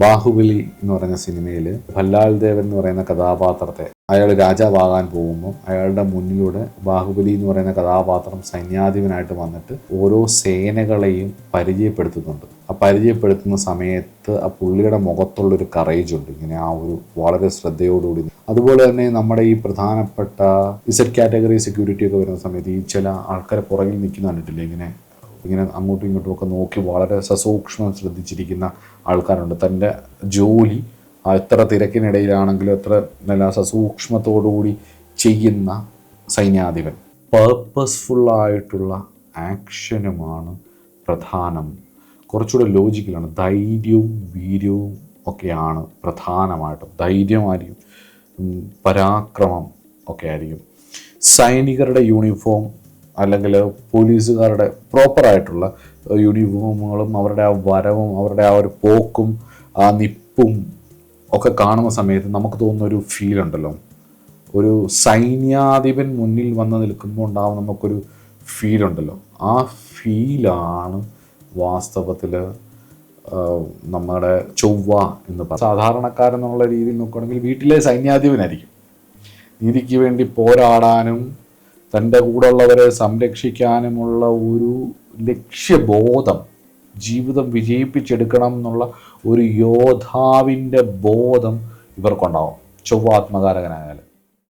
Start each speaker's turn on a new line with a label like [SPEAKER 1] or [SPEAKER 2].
[SPEAKER 1] ബാഹുബലി എന്ന് പറയുന്ന സിനിമയിൽ ഭല്ലാൽ ദേവൻ എന്ന് പറയുന്ന കഥാപാത്രത്തെ അയാൾ രാജാവാകാൻ പോകുമ്പോൾ അയാളുടെ മുന്നിലൂടെ ബാഹുബലി എന്ന് പറയുന്ന കഥാപാത്രം സൈന്യാധിപനായിട്ട് വന്നിട്ട് ഓരോ സേനകളെയും പരിചയപ്പെടുത്തുന്നുണ്ട്. ആ പരിചയപ്പെടുത്തുന്ന സമയത്ത് ആ പുള്ളിയുടെ മുഖത്തുള്ളൊരു കറേജ് ഉണ്ട്, ഇങ്ങനെ ആ ഒരു വളരെ ശ്രദ്ധയോടുകൂടി. അതുപോലെ തന്നെ നമ്മുടെ ഈ പ്രധാനപ്പെട്ട ഇസഡ് കാറ്റഗറി സെക്യൂരിറ്റി ഒക്കെ വരുന്ന സമയത്ത് ഈ ചില ആൾക്കാരെ പുറകിൽ നിൽക്കുന്ന കണ്ടിട്ടില്ലേ, ഇങ്ങനെ അങ്ങോട്ടും ഇങ്ങോട്ടും ഒക്കെ നോക്കി വളരെ സസൂക്ഷ്മം ശ്രദ്ധിച്ചിരിക്കുന്ന ആൾക്കാരുണ്ട്. തൻ്റെ ജോലി എത്ര തിരക്കിനിടയിലാണെങ്കിലും എത്ര നല്ല സസൂക്ഷ്മത്തോടുകൂടി ചെയ്യുന്ന സൈന്യാധിപൻ. പേർപ്പസ്ഫുള്ളായിട്ടുള്ള ആക്ഷനുമാണ് പ്രധാനം. കുറച്ചുകൂടെ ലോജിക്കലാണ്. ധൈര്യവും വീര്യവും ഒക്കെയാണ് പ്രധാനമായിട്ടും. ധൈര്യമായിരിക്കും, പരാക്രമം ഒക്കെ ആയിരിക്കും. സൈനികരുടെ യൂണിഫോം അല്ലെങ്കിൽ പോലീസുകാരുടെ പ്രോപ്പറായിട്ടുള്ള യൂണിഫോമുകളും അവരുടെ ആ വരവും അവരുടെ ആ ഒരു പോക്കും ആ നിപ്പും ഒക്കെ കാണുന്ന സമയത്ത് നമുക്ക് തോന്നുന്ന ഒരു ഫീൽ ഉണ്ടല്ലോ, ഒരു സൈന്യാധിപൻ മുന്നിൽ വന്ന് നിൽക്കുമ്പോൾ ഉണ്ടാകും നമുക്കൊരു ഫീലുണ്ടല്ലോ. ആ ഫീലാണ് വാസ്തവത്തിൽ നമ്മുടെ ചൊവ്വ എന്ന് പറയും. സാധാരണക്കാരെന്നുള്ള രീതിയിൽ നോക്കുകയാണെങ്കിൽ വീട്ടിലെ സൈന്യാധിപനായിരിക്കും. നീതിക്ക് വേണ്ടി പോരാടാനും തൻ്റെ കൂടെയുള്ളവരെ സംരക്ഷിക്കാനുമുള്ള ഒരു ലക്ഷ്യബോധം, ജീവിതം വിജയിപ്പിച്ചെടുക്കണം എന്നുള്ള ഒരു യോദ്ധാവിൻ്റെ ബോധം ഇവർക്കുണ്ടാവും ചൊവ്വ ആത്മകാരകനായാൽ.